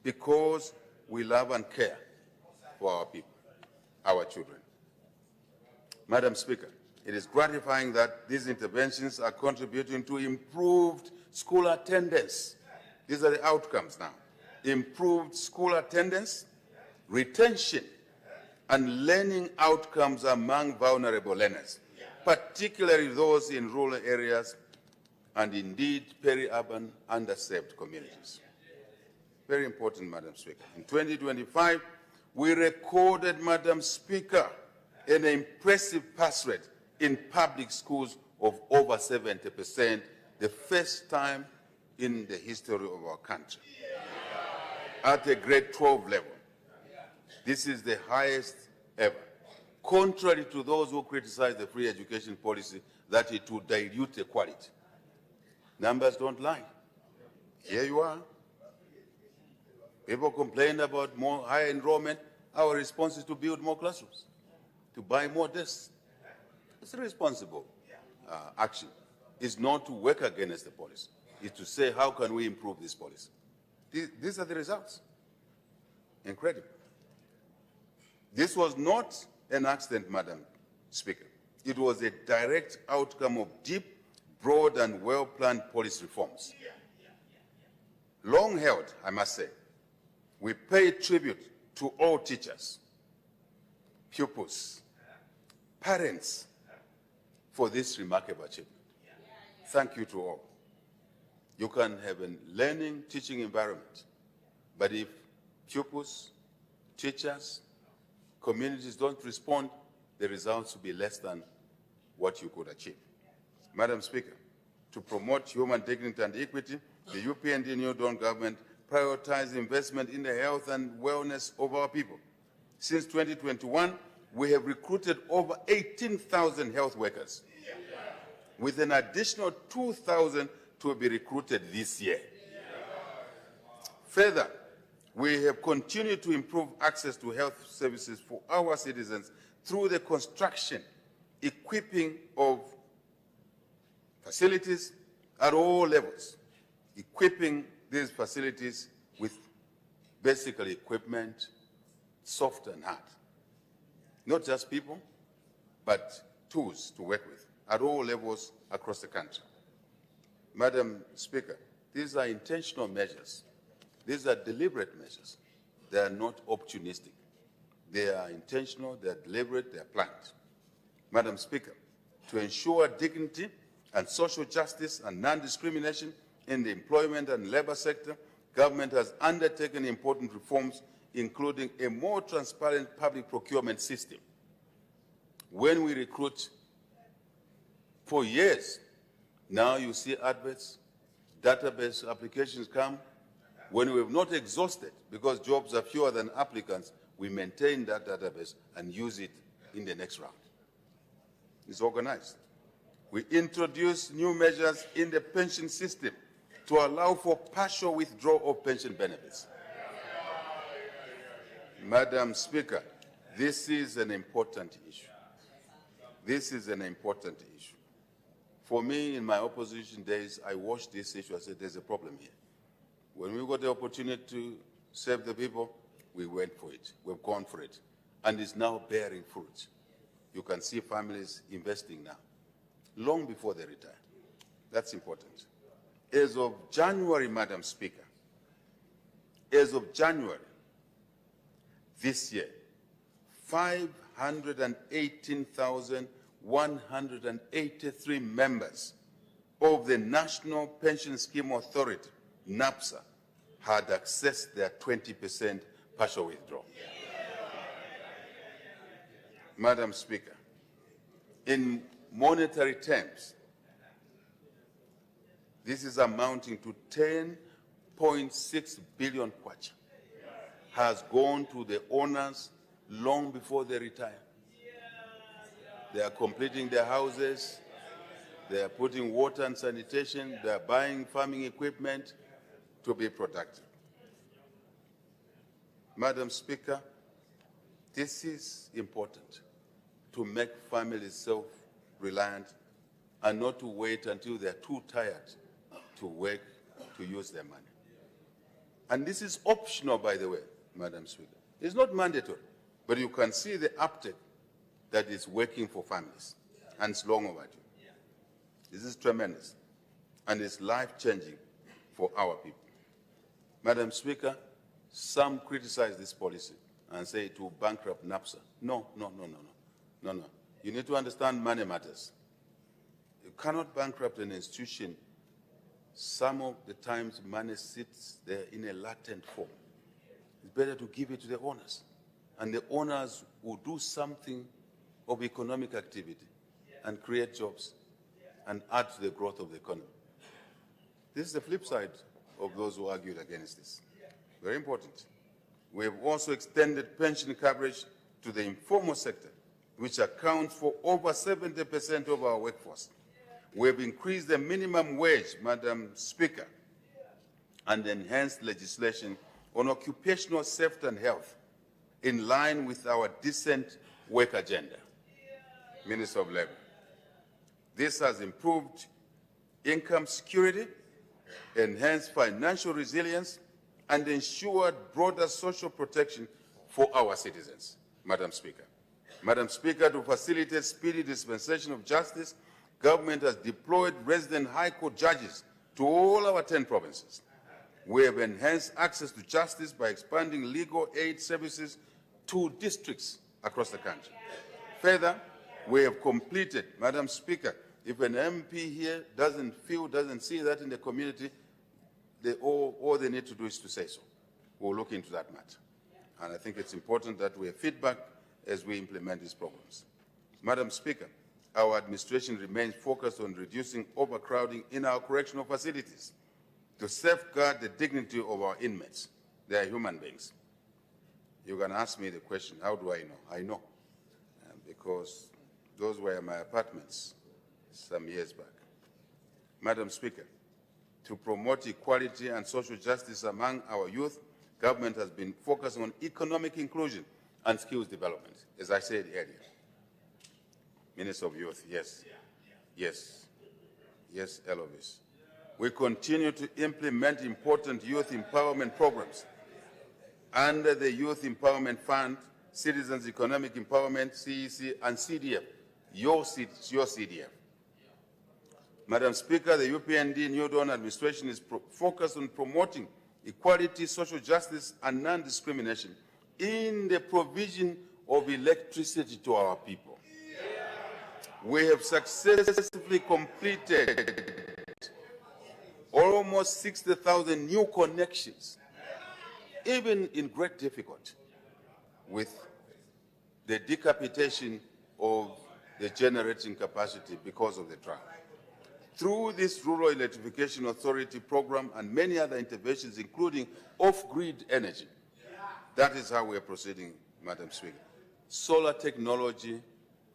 because we love and care for our people, our children. Madam Speaker, it is gratifying that these interventions are contributing to improved school attendance. These are the outcomes now. Improved school attendance, retention, and learning outcomes among vulnerable learners, particularly those in rural areas and indeed peri-urban underserved communities. Very important, Madam Speaker. In 2025, we recorded, Madam Speaker, an impressive pass rate in public schools of over 70%, the first time in the history of our country. At a grade 12 level, this is the highest ever. Contrary to those who criticize the free education policy that it would dilute the quality. Numbers don't lie. Here you are. People complain about more higher enrollment. Our response is to build more classrooms, to buy more desks. It's a responsible action. It's not to work against the policy. It's to say, how can we improve this policy? These are the results. Incredible. This was not an accident, Madam Speaker. It was a direct outcome of deep, broad, and well-planned policy reforms. Long held, I must say. We pay tribute to all teachers, pupils, parents for this remarkable achievement. Thank you to all. You can have a learning, teaching environment, but if pupils, teachers, communities don't respond, the results will be less than what you could achieve. Madam Speaker, to promote human dignity and equity, the UPND New Dawn government prioritized investment in the health and wellness of our people. Since 2021, we have recruited over 18,000 health workers, with an additional 2,000 to be recruited this year. Further, we have continued to improve access to health services for our citizens through the construction, equipping of facilities at all levels, equipping these facilities with basically equipment, soft and hard. Not just people, but tools to work with at all levels across the country. Madam Speaker, these are intentional measures. These are deliberate measures. They are not opportunistic. They are intentional, they are deliberate, they are planned. Madam Speaker, to ensure dignity and social justice and non-discrimination in the employment and labor sector, government has undertaken important reforms, including a more transparent public procurement system. When we recruit for years, now you see adverts, database applications come. When we have not exhausted, because jobs are fewer than applicants, we maintain that database and use it in the next round. It's organized. We introduce new measures in the pension system to allow for partial withdrawal of pension benefits. Madam Speaker, this is an important issue. This is an important issue. For me, in my opposition days, I watched this issue. I said, there's a problem here. When we got the opportunity to serve the people, we went for it. We've gone for it. And it's now bearing fruit. You can see families investing now, long before they retire. That's important. As of January, Madam Speaker, as of January this year, 518,183 members of the National Pension Scheme Authority, NAPSA, had accessed their 20% partial withdrawal. Madam Speaker, in monetary terms, this is amounting to 10.6 billion kwacha, has gone to the owners long before they retire. They are completing their houses, they are putting water and sanitation, they are buying farming equipment to be productive. Madam Speaker, this is important to make families self-reliant and not to wait until they're too tired to work to use their money. And this is optional, by the way, Madam Speaker. It's not mandatory, but you can see the uptake that is working for families, and it's long overdue. This is tremendous, and it's life-changing for our people. Madam Speaker, some criticize this policy and say it will bankrupt NAPSA. No. You need to understand money matters. You cannot bankrupt an institution. Some of the times money sits there in a latent form. It's better to give it to the owners. And the owners will do something of economic activity and create jobs and add to the growth of the economy. This is the flip side of those who argued against this. Very important. We have also extended pension coverage to the informal sector, which accounts for over 70% of our workforce. We have increased the minimum wage, Madam Speaker, and enhanced legislation on occupational safety and health in line with our decent work agenda. Minister of Labor. This has improved income security, enhanced financial resilience, and ensured broader social protection for our citizens, Madam Speaker. Madam Speaker, to facilitate speedy dispensation of justice, government has deployed resident High Court judges to all our 10 provinces. We have enhanced access to justice by expanding legal aid services to districts across the country. Further, we have completed, Madam Speaker, if an MP here doesn't see that in the community, all they need to do is to say so. We'll look into that matter. And I think it's important that we have feedback as we implement these programs. Madam Speaker, our administration remains focused on reducing overcrowding in our correctional facilities to safeguard the dignity of our inmates. They are human beings. You can ask me the question, how do I know? I know, because those were my apartments some years back. Madam Speaker, to promote equality and social justice among our youth, government has been focused on economic inclusion and skills development, as I said earlier. Minister of Youth, yes. Yes, Elvis. We continue to implement important youth empowerment programs under the Youth Empowerment Fund, Citizens Economic Empowerment, CEC, and CDF, your CDF. Madam Speaker, the UPND New Dawn administration is focused on promoting equality, social justice, and non-discrimination in the provision of electricity to our people. We have successfully completed almost 60,000 new connections, even in great difficulty, with the decapitation of the generating capacity because of the drought. Through this Rural Electrification Authority program and many other interventions, including off-grid energy, that is how we are proceeding, Madam Speaker. Solar technology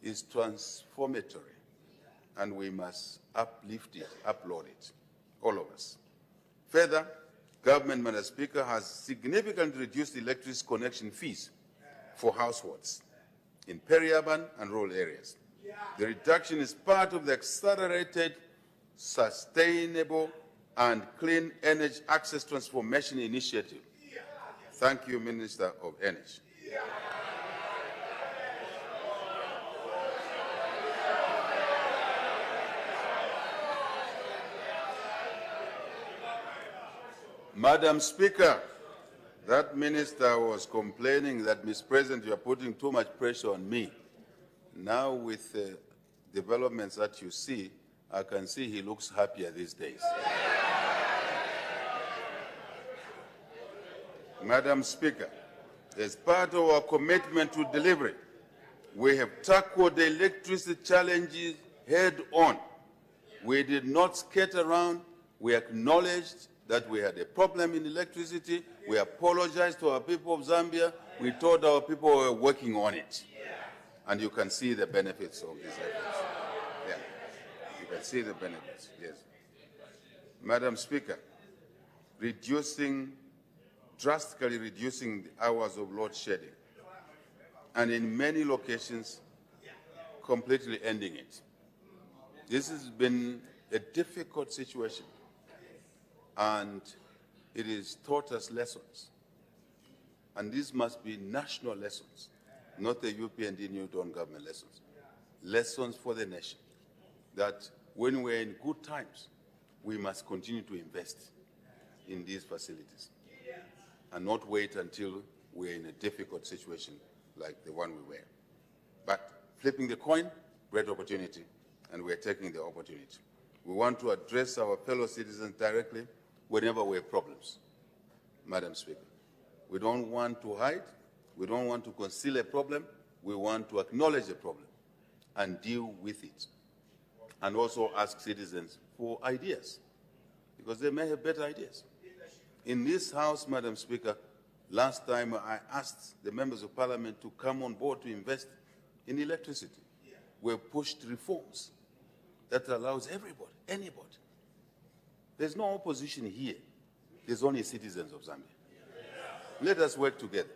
is transformatory, and we must uplift it, upload it, all of us. Further, government, Madam Speaker, has significantly reduced electricity connection fees for households in peri-urban and rural areas. The reduction is part of the accelerated, sustainable, and clean energy access transformation initiative. Thank you, Minister of Energy. Madam Speaker, that minister was complaining that, Mr. President, you are putting too much pressure on me. Now, with the developments that you see, I can see he looks happier these days. Madam Speaker, as part of our commitment to delivery, we have tackled the electricity challenges head on. We did not skate around. We acknowledged that we had a problem in electricity. We apologized to our people of Zambia. We told our people we were working on it. And you can see the benefits of these efforts. Yeah. You can see the benefits, yes. Madam Speaker, drastically reducing the hours of load shedding, and in many locations, completely ending it. This has been a difficult situation, and It has taught us lessons. And these must be national lessons, not the UPND New Dawn government lessons. Lessons for the nation, that when we're in good times, we must continue to invest in these facilities and not wait until we're in a difficult situation like the one we were. But flipping the coin, great opportunity, and we're taking the opportunity. We want to address our fellow citizens directly whenever we have problems, Madam Speaker. We don't want to hide. We don't want to conceal a problem. We want to acknowledge a problem and deal with it. And also ask citizens for ideas, because they may have better ideas. In this House, Madam Speaker, last time I asked the members of Parliament to come on board to invest in electricity. We pushed reforms that allows everybody, anybody. There's no opposition here. There's only citizens of Zambia. Let us work together.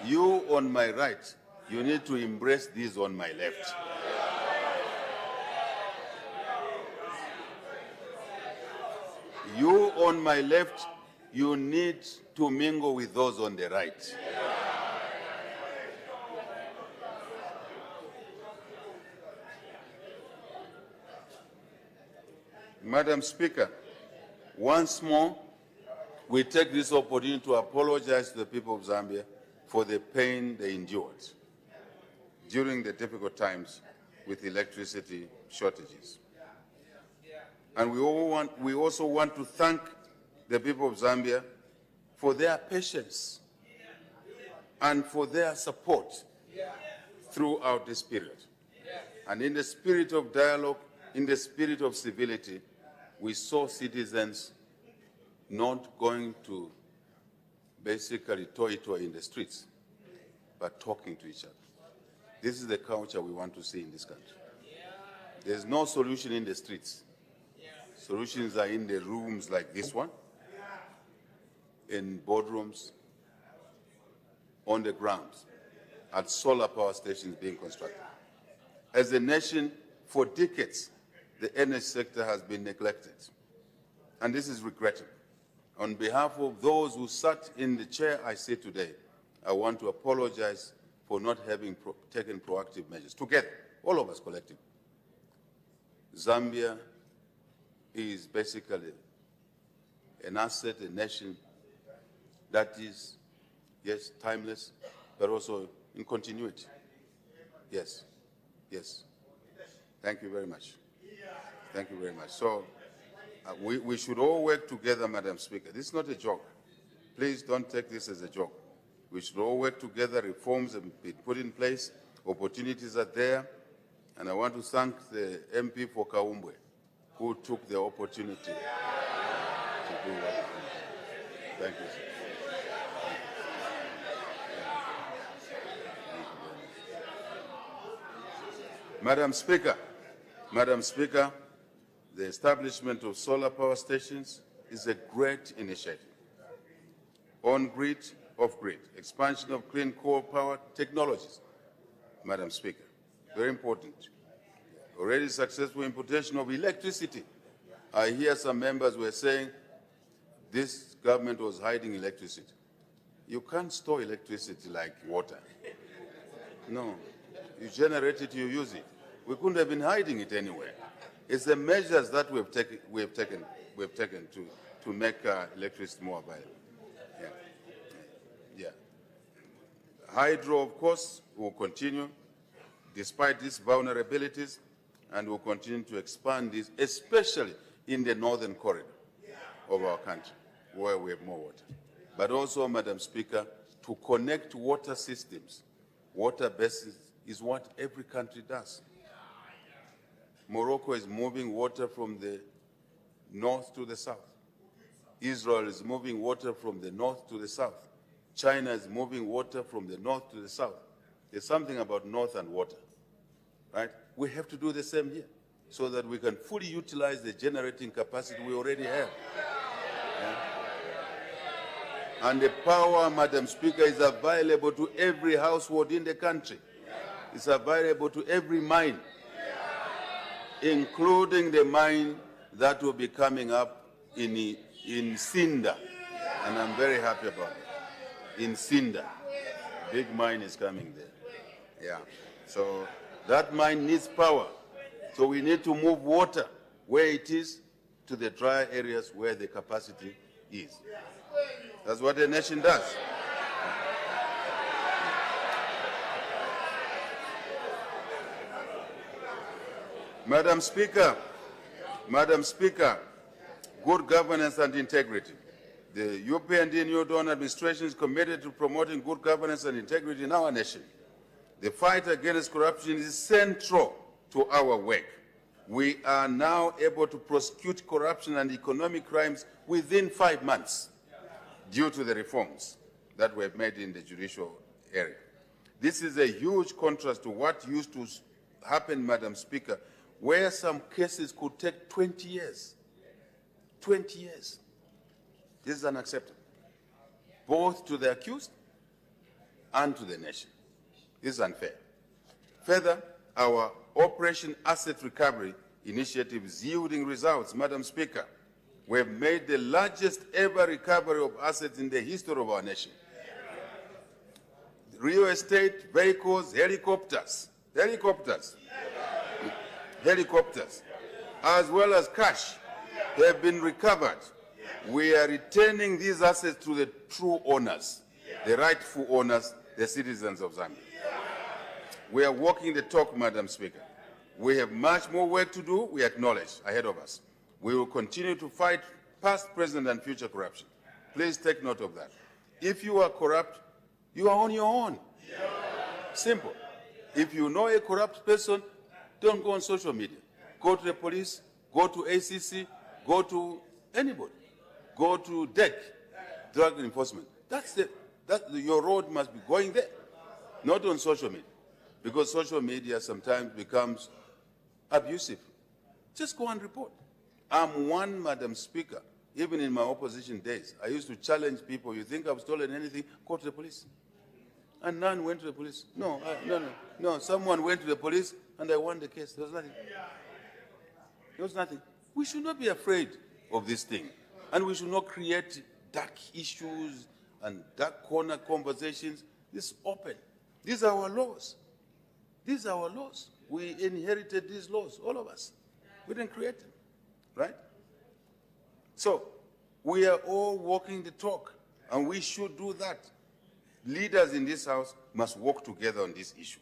You on my right, you need to embrace these on my left. You on my left, you need to mingle with those on the right. Madam Speaker, once more, we take this opportunity to apologize to the people of Zambia for the pain they endured during the difficult times with electricity shortages. And we also want to thank the people of Zambia for their patience and for their support throughout this period. And in the spirit of dialogue, in the spirit of civility, we saw citizens not going to basically toy-toy in the streets, but talking to each other. This is the culture we want to see in this country. There's no solution in the streets. Solutions are in the rooms like this one, in boardrooms, on the grounds, at solar power stations being constructed. As a nation, for decades, the energy sector has been neglected, and this is regrettable. On behalf of those who sat in the chair I sit today, I want to apologize for not having taken proactive measures. Together, all of us collectively. Zambia is basically an asset, a nation that is, yes, timeless, but also in continuity. Yes, yes. Thank you very much. Thank you very much. So we should all work together, Madam Speaker. This is not a joke. Please don't take this as a joke. We should all work together. Reforms have been put in place. Opportunities are there. And I want to thank the MP for Kaumbwe, who took the opportunity to do that. Thank you, sir. Madam Speaker, the establishment of solar power stations is a great initiative. On-grid, off-grid, expansion of clean coal power technologies, Madam Speaker, very important. Already successful importation of electricity. I hear some members were saying this government was hiding electricity. You can't store electricity like water. No, you generate it, you use it. We couldn't have been hiding it anywhere. It's the measures that we have taken to make electricity more available. Yeah. Yeah. Hydro, of course, will continue despite these vulnerabilities, and will continue to expand this, especially in the northern corridor of our country, where we have more water. But also, Madam Speaker, to connect water systems, water basins is what every country does. Morocco is moving water from the north to the south. Israel is moving water from the north to the south. China is moving water from the north to the south. There's something about north and water, right? We have to do the same here so that we can fully utilize the generating capacity we already have. Yeah? And the power, Madam Speaker, is available to every household in the country. It's available to every mine, including the mine that will be coming up in in Sinda, and I'm very happy about it. In Sinda, big mine is coming there. Yeah. So that mine needs power. So we need to move water where it is to the dry areas where the capacity is. That's what a nation does. Madam Speaker, good governance and integrity. The European Union administration is committed to promoting good governance and integrity in our nation. The fight against corruption is central to our work. We are now able to prosecute corruption and economic crimes within 5 months due to the reforms that were made in the judicial area. This is a huge contrast to what used to happen, Madam Speaker, where some cases could take 20 years. 20 years. This is unacceptable, both to the accused and to the nation. This is unfair. Further, our Operation Asset Recovery initiative is yielding results, Madam Speaker. We have made the largest ever recovery of assets in the history of our nation. Real estate, vehicles, helicopters, as well as cash have been recovered. We are returning these assets to the true owners, the rightful owners, the citizens of Zambia. We are walking the talk, Madam Speaker. We have much more work to do, we acknowledge, ahead of us. We will continue to fight past, present, and future corruption. Please take note of that. If you are corrupt, you are on your own. Simple. If you know a corrupt person, don't go on social media. Go to the police, go to ACC, go to anybody. Go to DEC, Drug Enforcement. Your road must be going there, not on social media. Because social media sometimes becomes abusive. Just go and report. I'm one, Madam Speaker, even in my opposition days, I used to challenge people. You think I've stolen anything? Go to the police. And none went to the police. No. Someone went to the police and I won the case. There was nothing. There was nothing. We should not be afraid of this thing. And we should not create dark issues and dark corner conversations. This is open. These are our laws. These are our laws. We inherited these laws, all of us. We didn't create them, right? So we are all walking the talk, and we should do that. Leaders in this House must work together on this issue.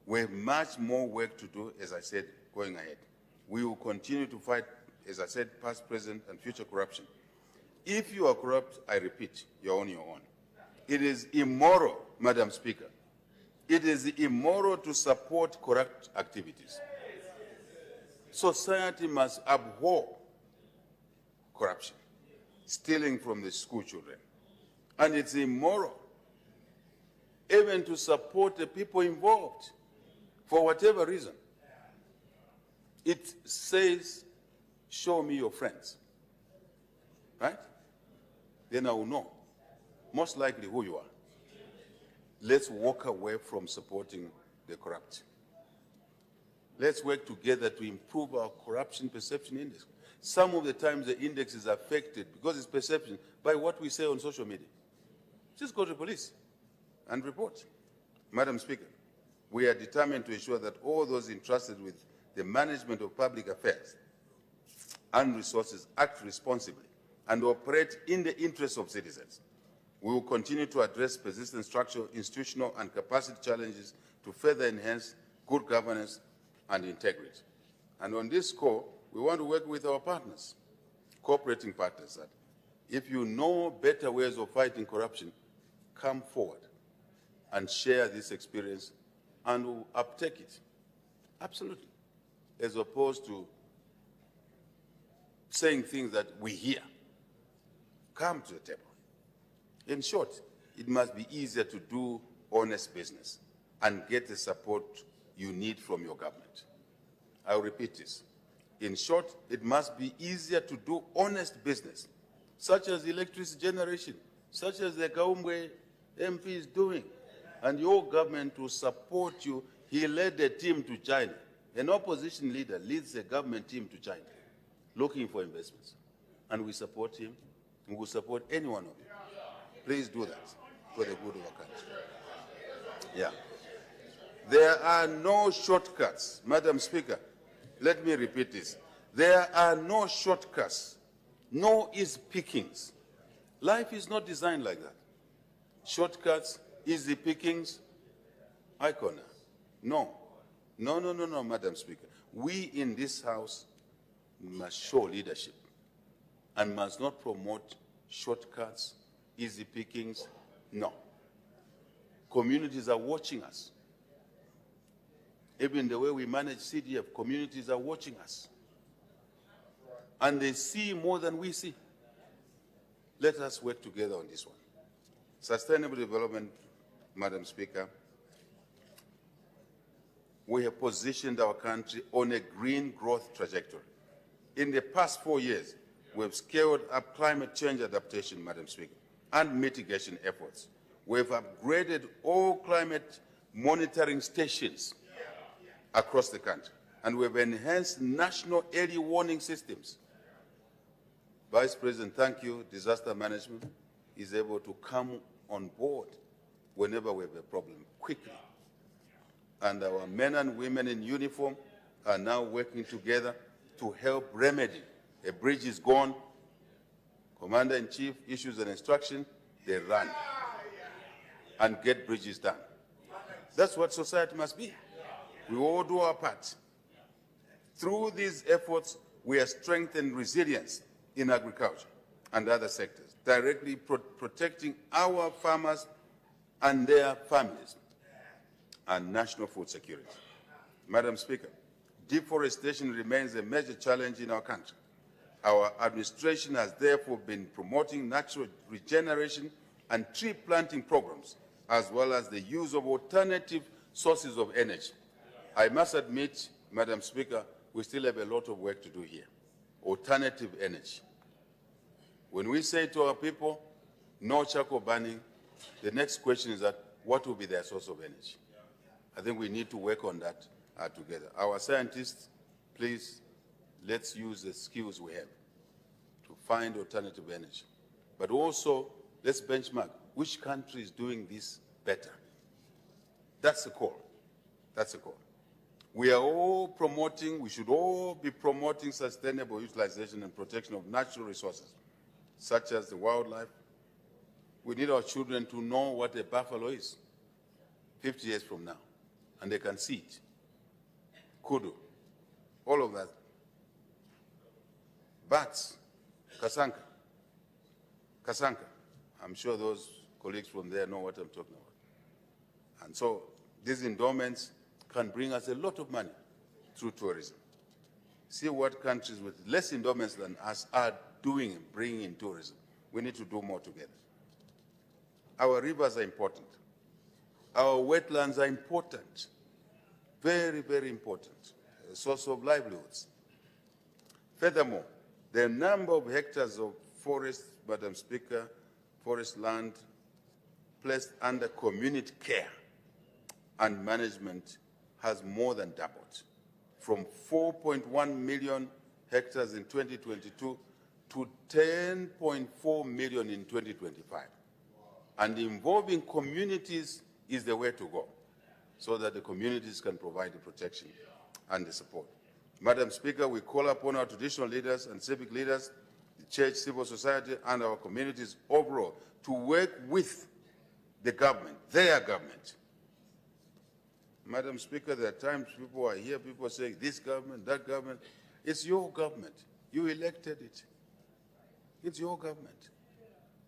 We have much more work to do, as I said, going ahead. We will continue to fight, as I said, past, present, and future corruption. If you are corrupt, I repeat, you're on your own. It is immoral, Madam Speaker. It is immoral to support corrupt activities. Society must abhor corruption, stealing from the school children. And it's immoral even to support the people involved for whatever reason. It says, show me your friends, right? Then I will know, most likely, who you are. Let's walk away from supporting the corrupt. Let's work together to improve our corruption perception index. Some of the times the index is affected, because it's perception, by what we say on social media. Just go to the police and report. Madam Speaker, we are determined to ensure that all those entrusted with the management of public affairs and resources act responsibly and operate in the interests of citizens. We will continue to address persistent structural, institutional, and capacity challenges to further enhance good governance and integrity. And on this score, we want to work with our partners, cooperating partners, that if you know better ways of fighting corruption, come forward and share this experience and we'll uptake it. Absolutely. As opposed to saying things that we hear. Come to the table. In short, it must be easier to do honest business and get the support you need from your government. I'll repeat this. In short, it must be easier to do honest business, such as electricity generation, such as the Gaumbwe MP is doing, and your government will support you. He led a team to China. An opposition leader leads a government team to China, looking for investments. and we support him, and we will support any one of you. Please do that for the good of our country. Yeah. There are no shortcuts. Madam Speaker, let me repeat this. There are no shortcuts, no easy pickings. Life is not designed like that. Shortcuts, easy pickings, icona. No. No, no, no, no, Madam Speaker. We in this House must show leadership and must not promote shortcuts, easy pickings. No. Communities are watching us. Even the way we manage CDF, communities are watching us. And they see more than we see. Let us work together on this one. Sustainable development, Madam Speaker, we have positioned our country on a green growth trajectory. In the past 4 years, we have scaled up climate change adaptation, Madam Speaker, and mitigation efforts. We have upgraded all climate monitoring stations across the country, and we have enhanced national early warning systems. Vice President, thank you. Disaster management is able to come on board whenever we have a problem quickly. And our men and women in uniform are now working together to help remedy. A bridge is gone. Commander-in-Chief issues an instruction, they run and get bridges done. That's what society must be. We all do our part. Through these efforts, we have strengthened resilience in agriculture and other sectors, directly protecting our farmers and their families and national food security. Madam Speaker, deforestation remains a major challenge in our country. Our administration has therefore been promoting natural regeneration and tree planting programs, as well as the use of alternative sources of energy. I must admit, Madam Speaker, we still have a lot of work to do here. Alternative energy. When we say to our people, no charcoal burning, the next question is that what will be their source of energy? I think we need to work on that together. Our scientists, please, let's use the skills we have to find alternative energy. But also, let's benchmark which country is doing this better. That's the call. That's the call. We are all promoting, we should all be promoting sustainable utilization and protection of natural resources, such as the wildlife. We need our children to know what a buffalo is 50 years from now, and they can see it. Kudu, all of that. Bats, Kasanka. I'm sure those colleagues from there know what I'm talking about. And so these endowments can bring us a lot of money through tourism. See what countries with less endowments than us are doing and bringing in tourism. We need to do more together. Our rivers are important. Our wetlands are important. Very, very important. A source of livelihoods. Furthermore, the number of hectares of forest, Madam Speaker, forest land placed under community care and management has more than doubled, from 4.1 million hectares in 2022 to 10.4 million in 2025. And involving communities is the way to go, so that the communities can provide the protection and the support. Madam Speaker, we call upon our traditional leaders and civic leaders, the church, civil society, and our communities overall to work with the government, their government. Madam Speaker, there are times people are here, people say, this government, that government. It's your government. You elected it. It's your government.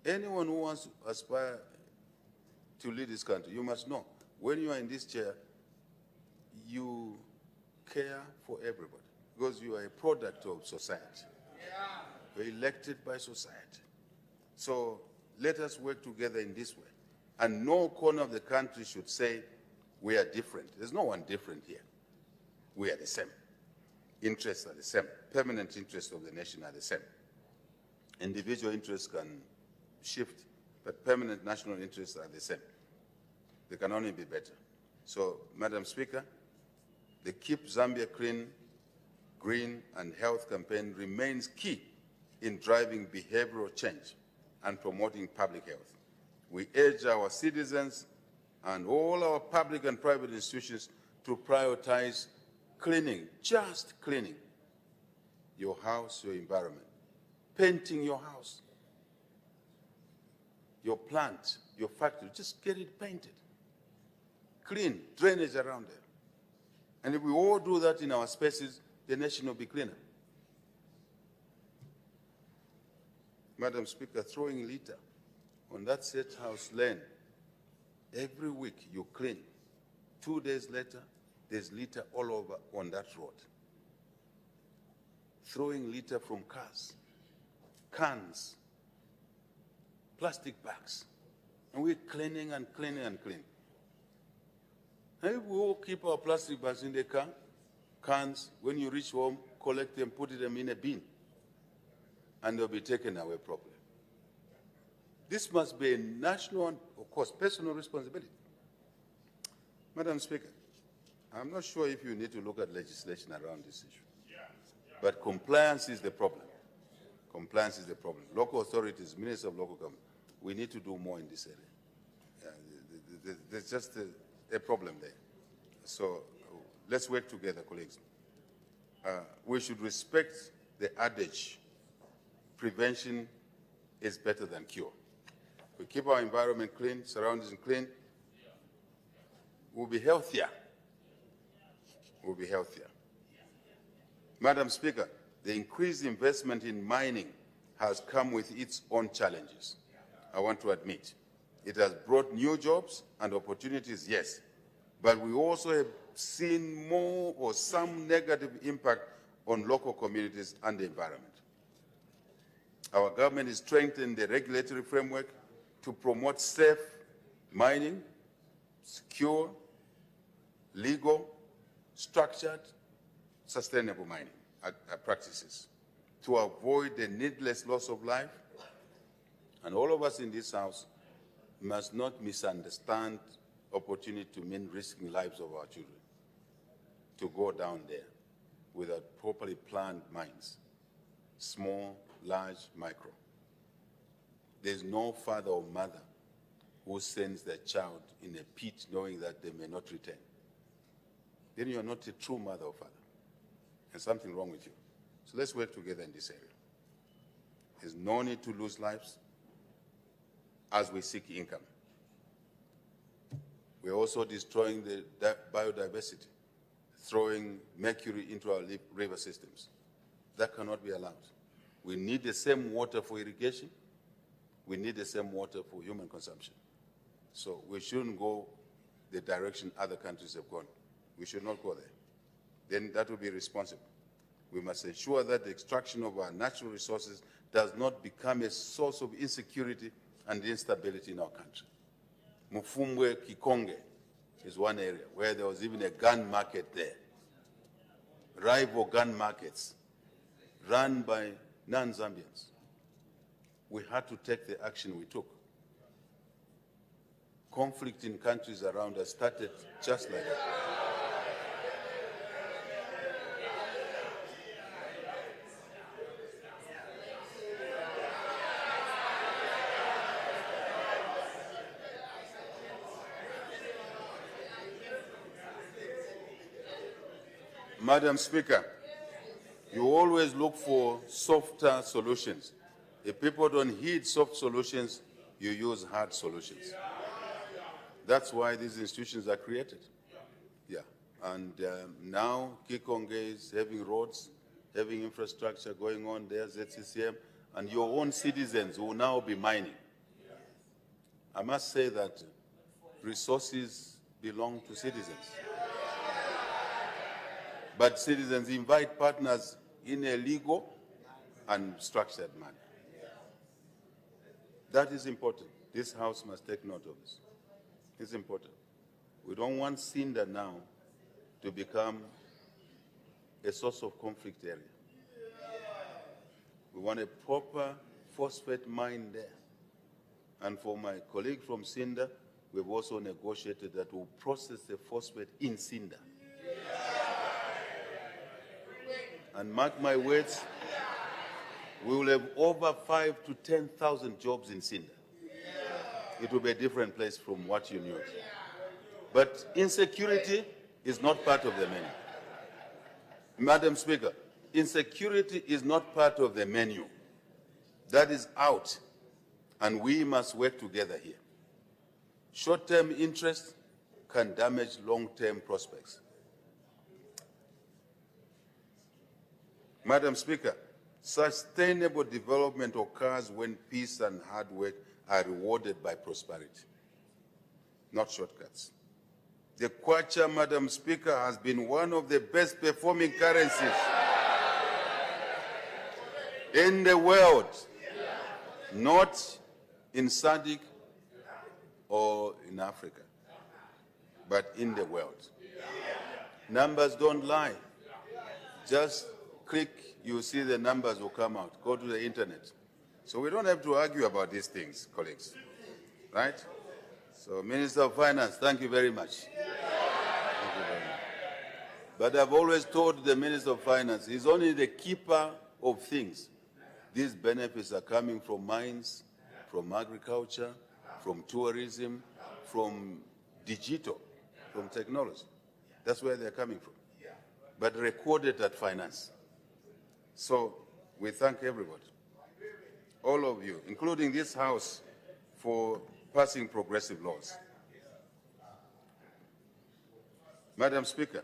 Anyone who wants to aspire to lead this country, you must know, when you are in this chair, you care for everybody, because you are a product of society. You're elected by society. So let us work together in this way. And no corner of the country should say, we are different. There's no one different here. We are the same. Interests are the same. Permanent interests of the nation are the same. Individual interests can shift, but permanent national interests are the same. They can only be better. So, Madam Speaker, the Keep Zambia Clean, Green and Health campaign remains key in driving behavioral change and promoting public health. We urge our citizens and all our public and private institutions to prioritize cleaning, just cleaning your house, your environment, painting your house, your plant, your factory, just get it painted. Clean, drainage around there. And if we all do that in our spaces, the nation will be cleaner. Madam Speaker, throwing litter on that set house lane, every week you clean. 2 days later, there's litter all over on that road. Throwing litter from cars, cans, plastic bags. And we're cleaning and cleaning and cleaning. And if we all keep our plastic bags in the car, cans, when you reach home, collect them, put them in a bin, and they'll be taken away properly. This must be a national and, of course, personal responsibility. Madam Speaker, I'm not sure if you need to look at legislation around this issue. But compliance is the problem. Compliance is the problem. Local authorities, ministers of local government, we need to do more in this area. There's just a problem there. So let's work together, colleagues. We should respect the adage, prevention is better than cure. We keep our environment clean, surroundings clean, we'll be healthier. We'll be healthier. Madam Speaker, the increased investment in mining has come with its own challenges. I want to admit. It has brought new jobs and opportunities, yes, but we also have seen more or some negative impact on local communities and the environment. Our government is strengthening the regulatory framework to promote safe mining, secure, legal, structured, sustainable mining practices to avoid the needless loss of life. And all of us in this House must not misunderstand opportunity to mean risking lives of our children to go down there without properly planned mines, small, large, micro. There's no father or mother who sends their child in a pit knowing that they may not return. Then you're not a true mother or father. There's something wrong with you. So let's work together in this area. There's no need to lose lives as we seek income. We're also destroying the biodiversity, throwing mercury into our river systems. That cannot be allowed. We need the same water for irrigation. We need the same water for human consumption. So we shouldn't go the direction other countries have gone. We should not go there. Then that will be responsible. We must ensure that the extraction of our natural resources does not become a source of insecurity and instability in our country. Mufumwe Kikonge is one area where there was even a gun market there. Rival gun markets run by non-Zambians. We had to take the action we took. Conflict in countries around us started just like that. Madam Speaker, you always look for softer solutions. If people don't heed soft solutions, you use hard solutions. That's why these institutions are created. Yeah. And now Kikonge is having roads, having infrastructure going on there, ZCCM, and your own citizens will now be mining. I must say that resources belong to citizens. But citizens invite partners in a legal and structured manner. That is important. This House must take note of this. It's important. We don't want Sinda now to become a source of conflict area. We want a proper phosphate mine there. And for my colleague from Sinda, we've also negotiated that we'll process the phosphate in Sinda. And mark my words, we will have over 5,000 to 10,000 jobs in Sinda. It will be a different place from what you knew. But insecurity is not part of the menu. Madam Speaker, insecurity is not part of the menu. That is out, and we must work together here. Short-term interest can damage long-term prospects. Madam Speaker, sustainable development occurs when peace and hard work are rewarded by prosperity, not shortcuts. The kwacha, Madam Speaker, has been one of the best performing currencies in the world, not in SADC or in Africa, but in the world. Numbers don't lie. Just click, you see the numbers will come out. Go to the internet. So we don't have to argue about these things, colleagues, right? So, Minister of Finance, thank you very much. Thank you very much. But I've always told the Minister of Finance, he's only the keeper of things. These benefits are coming from mines, from agriculture, from tourism, from digital, from technology. That's where they're coming from. But recorded at finance. So we thank everybody, all of you, including this House, for passing progressive laws. Madam Speaker,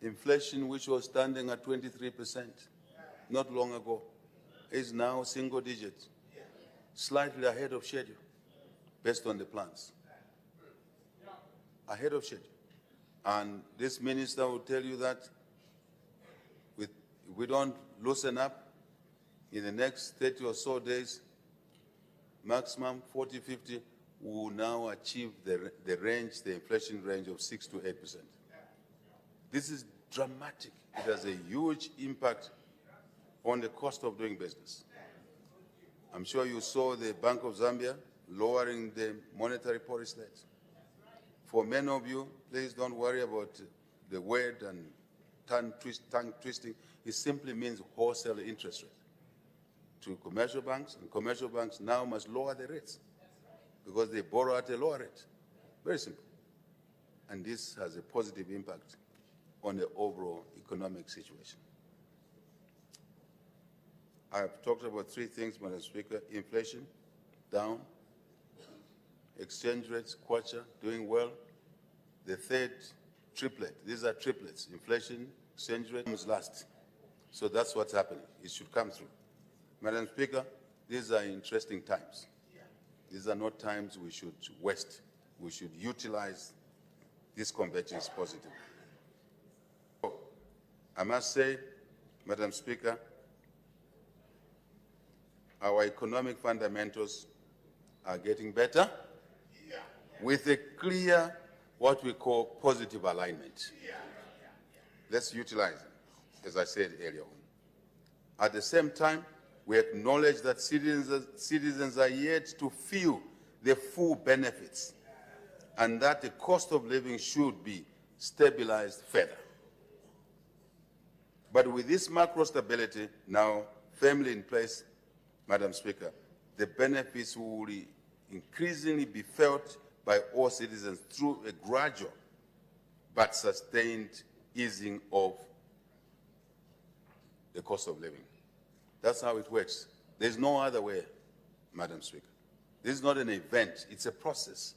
inflation, which was standing at 23% not long ago, is now single digit, slightly ahead of schedule, based on the plans. Ahead of schedule. And this minister will tell you that if we don't loosen up, in the next 30 or so days, maximum 40, 50, we will now achieve the range, the inflation range of 6 to 8%. This is dramatic. It has a huge impact on the cost of doing business. I'm sure you saw the Bank of Zambia lowering the monetary policy rate. For many of you, please don't worry about the word and tongue twisting. It simply means wholesale interest rate to commercial banks, and commercial banks now must lower the rates because they borrow at a lower rate. Very simple. And this has a positive impact on the overall economic situation. I've talked about three things, Madam Speaker: inflation, down; exchange rates, kwacha, doing well; the third, triplet. These are triplets: inflation, exchange rate comes last. So that's what's happening. It should come through. Madam Speaker, these are interesting times. These are not times we should waste. We should utilize this convergence positively. I must say, Madam Speaker, our economic fundamentals are getting better with a clear, what we call positive alignment. Let's utilize it, as I said earlier on. At the same time, we acknowledge that citizens are yet to feel the full benefits and that the cost of living should be stabilized further. But with this macro stability now firmly in place, Madam Speaker, the benefits will increasingly be felt by all citizens through a gradual but sustained easing of the cost of living. That's how it works. There's no other way, Madam Speaker. This is not an event, it's a process.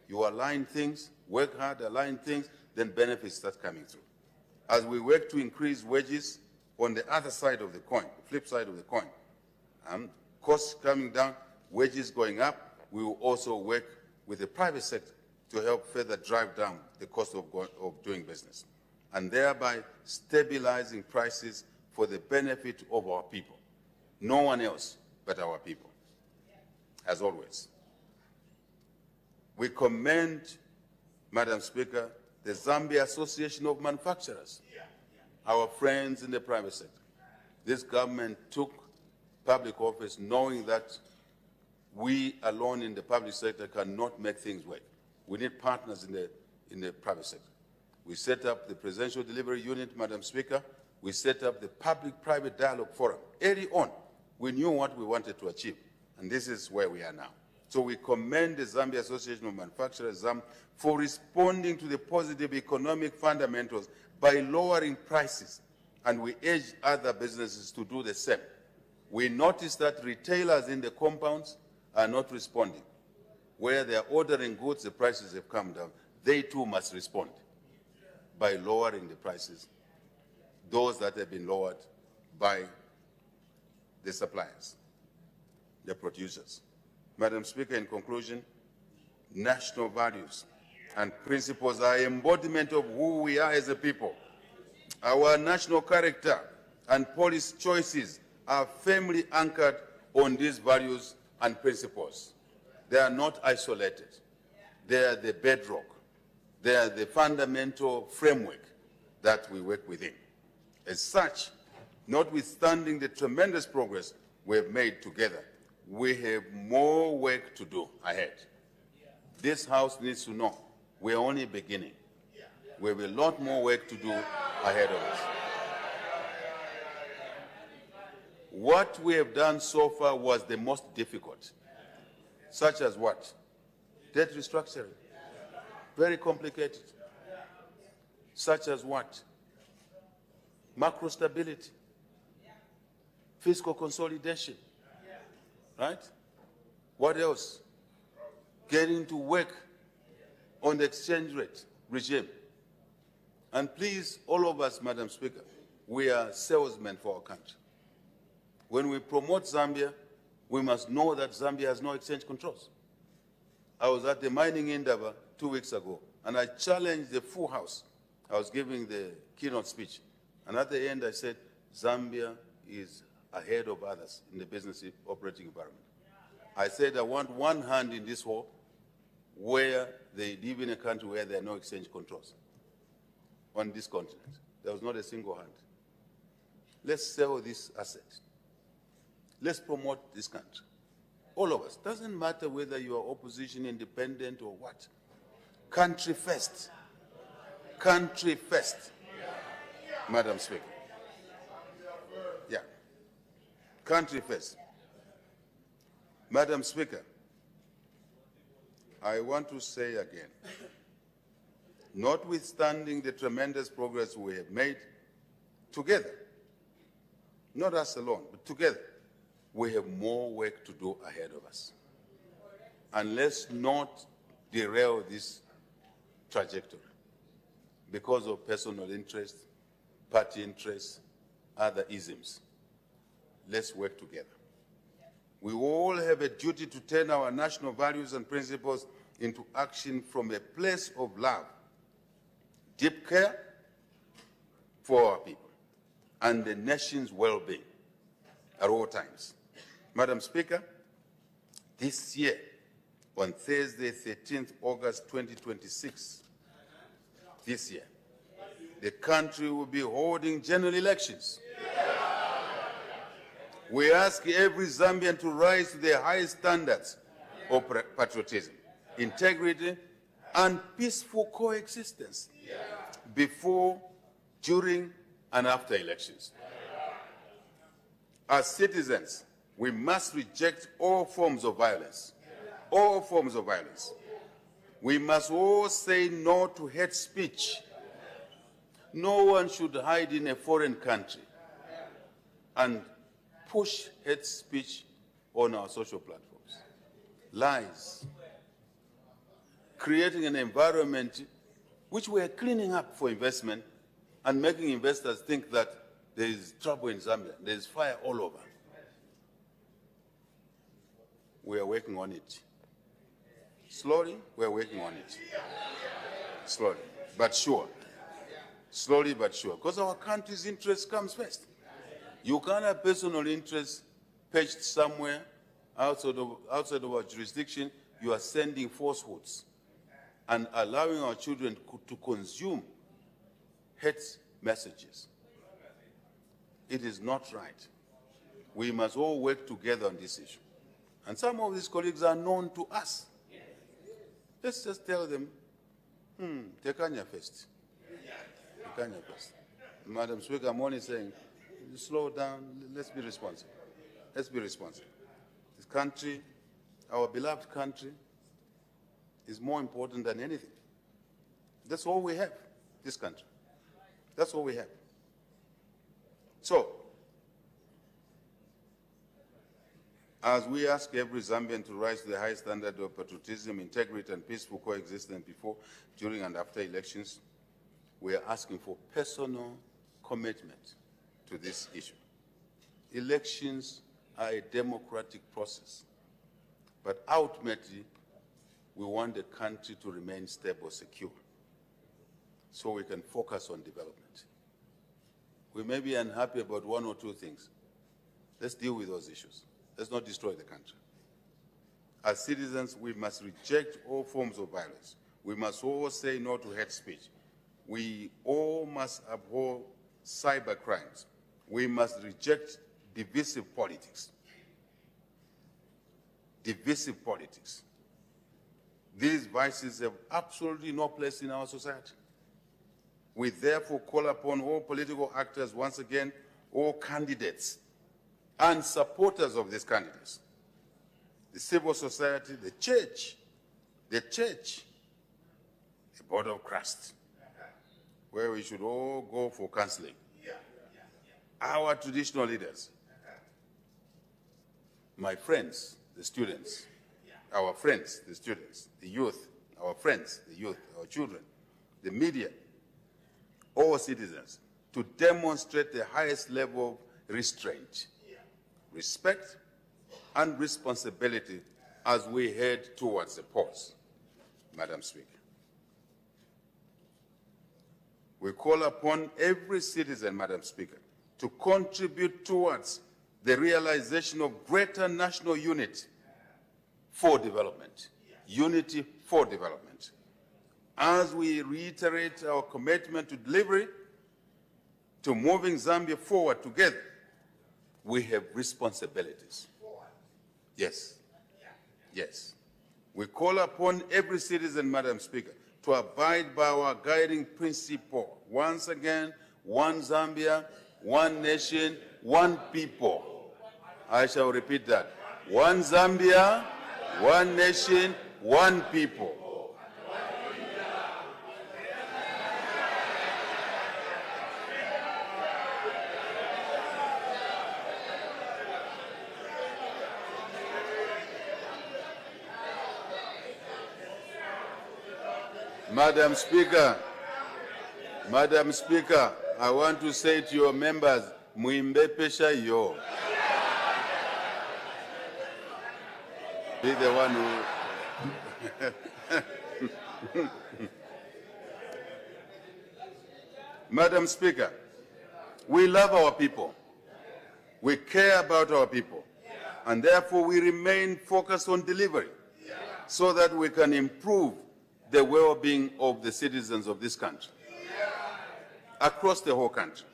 You align things, work hard, align things, then benefits start coming through. As we work to increase wages on the other side of the coin, the flip side of the coin, costs coming down, wages going up, we will also work with the private sector to help further drive down the cost of doing business, and thereby stabilizing prices for the benefit of our people. No one else but our people, as always. We commend, Madam Speaker, the Zambia Association of Manufacturers, our friends in the private sector. This government took public office knowing that we alone in the public sector cannot make things work. We need partners in the private sector. We set up the Presidential Delivery Unit, Madam Speaker, we set up the Public-Private Dialogue Forum. Early on, we knew what we wanted to achieve, and this is where we are now. So we commend the Zambia Association of Manufacturers, ZAM, for responding to the positive economic fundamentals by lowering prices, and we urge other businesses to do the same. We noticed that retailers in the compounds are not responding. Where they are ordering goods, the prices have come down. They too must respond by lowering the prices, those that have been lowered by the suppliers, the producers. Madam Speaker, in conclusion, national values and principles are embodiment of who we are as a people. Our national character and policy choices are firmly anchored on these values and principles. They are not isolated. They are the bedrock. They are the fundamental framework that we work within. As such, notwithstanding the tremendous progress we have made together, we have more work to do ahead. This House needs to know we're only beginning. We have a lot more work to do ahead of us. What we have done so far was the most difficult, such as what? Debt restructuring. Very complicated. Such as what? Macro stability. Fiscal consolidation. Right? What else? Getting to work on the exchange rate regime. And please, all of us, Madam Speaker, we are salesmen for our country. When we promote Zambia, we must know that Zambia has no exchange controls. I was at the mining endeavor 2 weeks ago, and I challenged the full House. I was giving the keynote speech, and at the end I said, Zambia is ahead of others in the business operating environment. I said I want one hand in this hall where they live in a country where there are no exchange controls. On this continent, there was not a single hand. Let's sell this asset. Let's promote this country. All of us. Doesn't matter whether you are opposition, independent, or what. Country first. Country first. Madam Speaker. Yeah. Country first. Madam Speaker, I want to say again, notwithstanding the tremendous progress we have made, together, not us alone, but together, we have more work to do ahead of us. And let's not derail this trajectory because of personal interest, party interests, other isms. Let's work together. We all have a duty to turn our national values and principles into action from a place of love, deep care for our people, and the nation's well-being at all times. Madam Speaker, this year, on Thursday, 13th August 2026, this year, the country will be holding general elections. We ask every Zambian to rise to the highest standards of patriotism, integrity, and peaceful coexistence before, during, and after elections. As citizens, we must reject all forms of violence, all forms of violence. We must all say no to hate speech. No one should hide in a foreign country and push hate speech on our social platforms. Lies. Creating an environment which we are cleaning up for investment and making investors think that there is trouble in Zambia, there is fire all over. We are working on it. Slowly, we are working on it. Slowly, but sure. Slowly, but sure. Because our country's interest comes first. You can't have personal interest perched somewhere outside of our jurisdiction. You are sending falsehoods and allowing our children to consume hate messages. It is not right. We must all work together on this issue. And some of these colleagues are known to us. Let's just tell them, Tekanya first. Tekanya first. Madam Speaker, I'm only saying, slow down, let's be responsible. Let's be responsible. This country, our beloved country, is more important than anything. That's all we have, this country. That's all we have. So, as we ask every Zambian to rise to the high standard of patriotism, integrity, and peaceful coexistence before, during, and after elections, we are asking for personal commitment to this issue. Elections are a democratic process, but ultimately, we want the country to remain stable, secure, so we can focus on development. We may be unhappy about one or two things. Let's deal with those issues. Let's not destroy the country. As citizens, we must reject all forms of violence. We must all say no to hate speech. We all must abhor cyber crimes. We must reject divisive politics. Divisive politics. These vices have absolutely no place in our society. We therefore call upon all political actors, once again, all candidates and supporters of these candidates, the civil society, the church, the board of Christ, where we should all go for counseling. Our traditional leaders, my friends, the students, our friends, the students, the youth, our friends, the youth, our children, the media, all citizens, to demonstrate the highest level of restraint, respect, and responsibility as we head towards the polls, Madam Speaker. We call upon every citizen, Madam Speaker, to contribute towards the realization of greater national unity for development, unity for development. As we reiterate our commitment to delivery, to moving Zambia forward together, we have responsibilities. Yes. Yes. We call upon every citizen, Madam Speaker, to abide by our guiding principle. Once again, one Zambia, one nation, one people. I shall repeat that. One Zambia, one nation, one people. Madam Speaker, I want to say to your members, muimbe pesha yo. Be the one who... Madam Speaker, we love our people. We care about our people. And therefore we remain focused on delivery so that we can improve the well-being of the citizens of this country, across the whole country.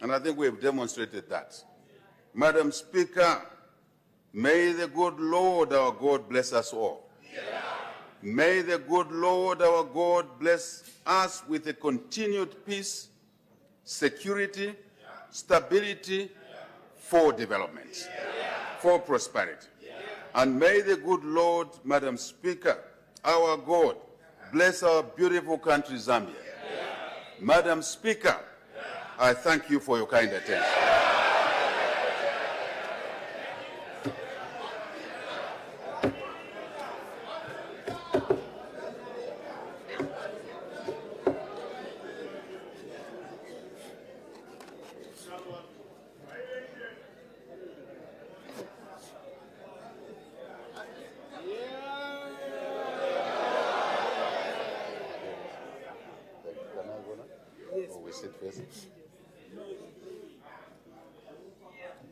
And I think we have demonstrated that. Madam Speaker, may the good Lord our God bless us all. May the good Lord our God bless us with a continued peace, security, stability for development, for prosperity. And may the good Lord, Madam Speaker, our God, bless our beautiful country, Zambia. Madam Speaker, I thank you for your kind attention.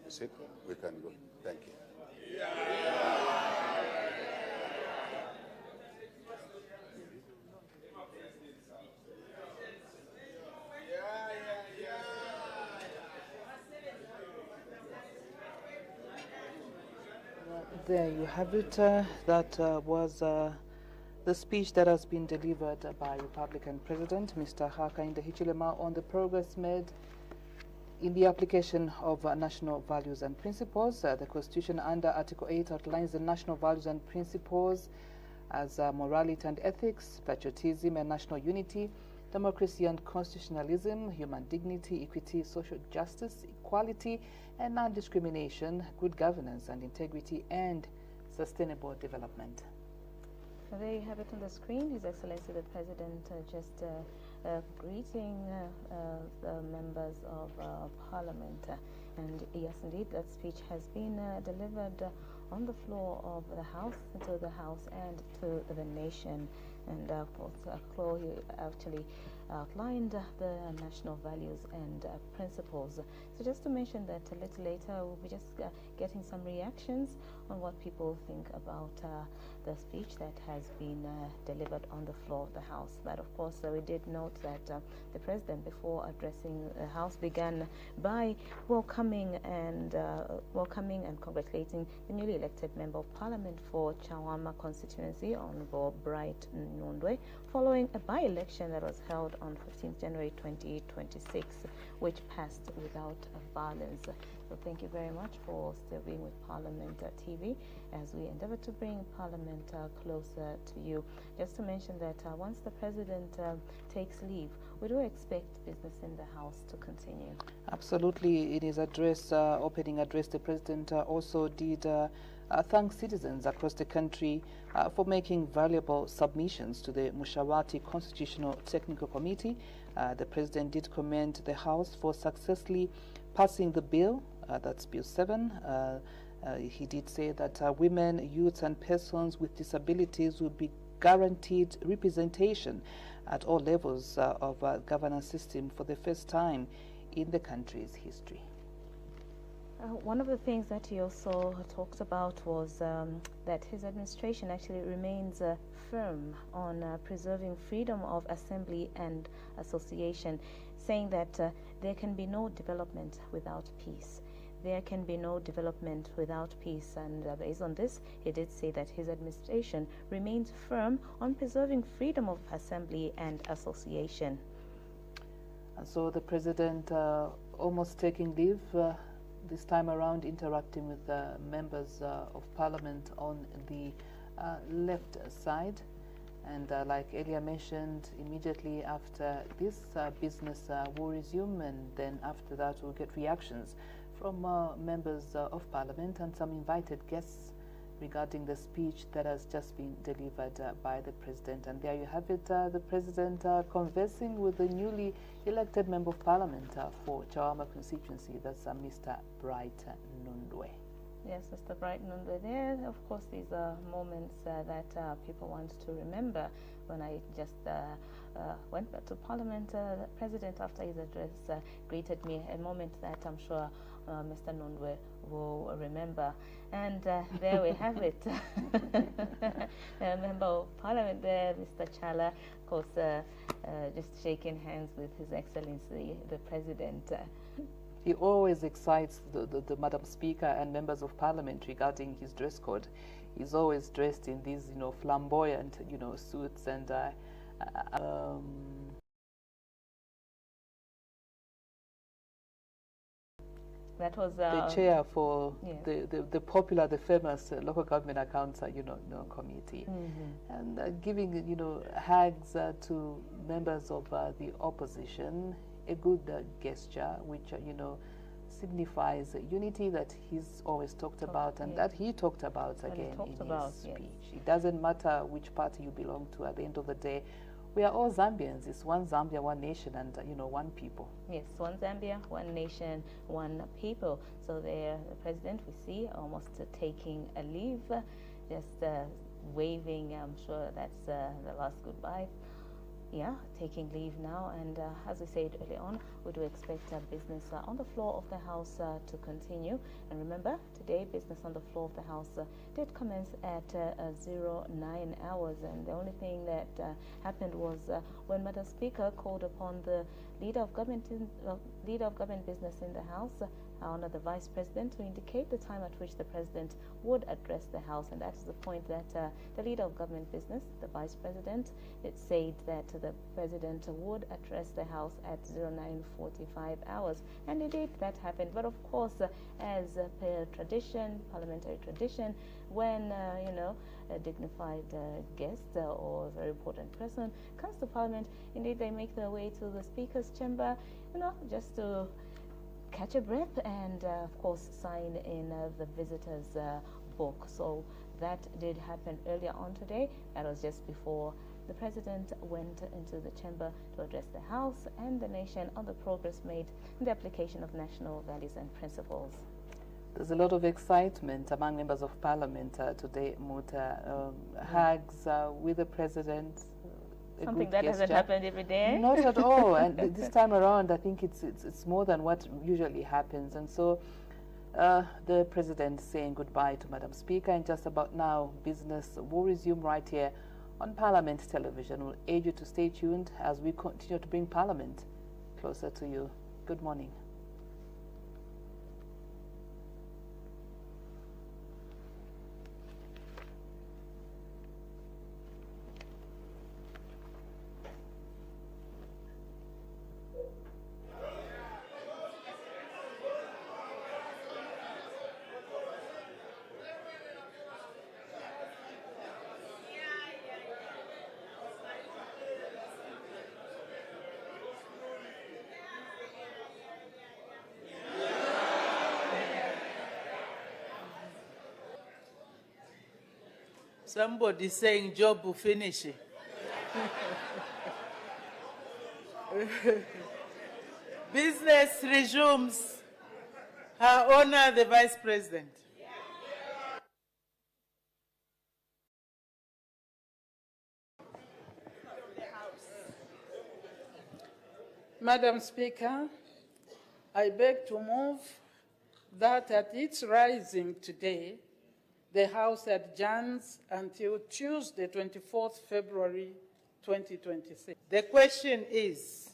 Sit, we can go. Thank you. There you have it. That was the speech that has been delivered by Republican President Mr. Hakainde Hichilema on the progress made in the application of national values and principles. The Constitution under Article 8 outlines the national values and principles as morality and ethics, patriotism and national unity, democracy and constitutionalism, human dignity, equity, social justice, equality and non-discrimination, good governance and integrity, and sustainable development. There you have it on the screen. His Excellency the President just greeting the members of Parliament. And yes, indeed, that speech has been delivered on the floor of the House, to the House and to the nation. And of course, he actually outlined the national values and principles. So just to mention that a little later, we'll be just getting some reactions on what people think about the speech that has been delivered on the floor of the House. But of course, we did note that the President, before addressing the House, began by welcoming and congratulating the newly elected Member of Parliament for Chawama constituency, Honorable Bright Nundwe, following a by-election that was held on 15th January 2026, which passed without violence. So thank you very much for still being with Parliament TV as we endeavor to bring Parliament closer to you. Just to mention that once the President takes leave, we do expect business in the House to continue. Absolutely. In his address, opening address, the President also did thank citizens across the country for making valuable submissions to the Mushawati Constitutional Technical Committee. The President did commend the House for successfully passing the bill, that's Bill 7. He did say that women, youths and persons with disabilities will be guaranteed representation at all levels of governance system for the first time in the country's history. One of the things that he also talked about was that his administration actually remains firm on preserving freedom of assembly and association, saying that there can be no development without peace. There can be no development without peace. And based on this, he did say that his administration remains firm on preserving freedom of assembly and association. And so the President almost taking leave this time around, interacting with members of Parliament on the left side. And like earlier mentioned, immediately after this, business will resume, and then after that we'll get reactions from members of Parliament and some invited guests regarding the speech that has just been delivered by the President. And there you have it, the President conversing with the newly elected Member of Parliament for Chawama constituency, that's Mr. Bright Nundwe. Yes, Mr. Bright Nundwe there. Of course, these are moments that people want to remember. When I just went back to Parliament, the President, after his address, greeted me, a moment that I'm sure Mr. Nundwe will remember. And there we have it. Member of Parliament there, Mr. Chala, of course, just shaking hands with His Excellency, the President. He always excites the Madam Speaker and members of Parliament regarding his dress code. He's always dressed in these, flamboyant, suits and that was the chair for yes. the popular, the famous local government accounts, committee, and giving, hugs to members of the opposition, a good gesture, which signifies unity that he's always talked about, and that he talked about again in his speech. It doesn't matter which party you belong to. At the end of the day, we are all Zambians. It's one Zambia, one nation, and one people. Yes, one Zambia, one nation, one people. So there, the President, we see almost taking a leave, just waving. I'm sure that's the last goodbye. Yeah, taking leave now, and as we said earlier on, we do expect business on the floor of the House to continue. And remember, today business on the floor of the House did commence at 09 hours, and the only thing that happened was when Madam Speaker called upon the leader of government business in the House, I honor the Vice President to indicate the time at which the President would address the House, and that is the point that the Leader of Government Business, the Vice President, it said that the President would address the House at 09:45 hours, and indeed that happened. But of course, as per tradition, parliamentary tradition, when a dignified guest or a very important person comes to Parliament, indeed they make their way to the Speaker's chamber, just to catch a breath and of course sign in the visitor's book. So that did happen earlier on today. That was just before the President went into the chamber to address the House and the nation on the progress made in the application of national values and principles. There's a lot of excitement among members of Parliament today, Muta. Hugs with the President. Something that hasn't happened every day. Not at all. And this time around, I think it's more than what usually happens. And so the President saying goodbye to Madam Speaker, and just about now, business will resume right here on Parliament Television. We'll urge you to stay tuned as we continue to bring Parliament closer to you. Good morning. Somebody saying job will finish. Business resumes. Her Honor, the Vice President. Madam Speaker, I beg to move that at its rising today, the House adjourns until Tuesday, 24th February 2026. The question is,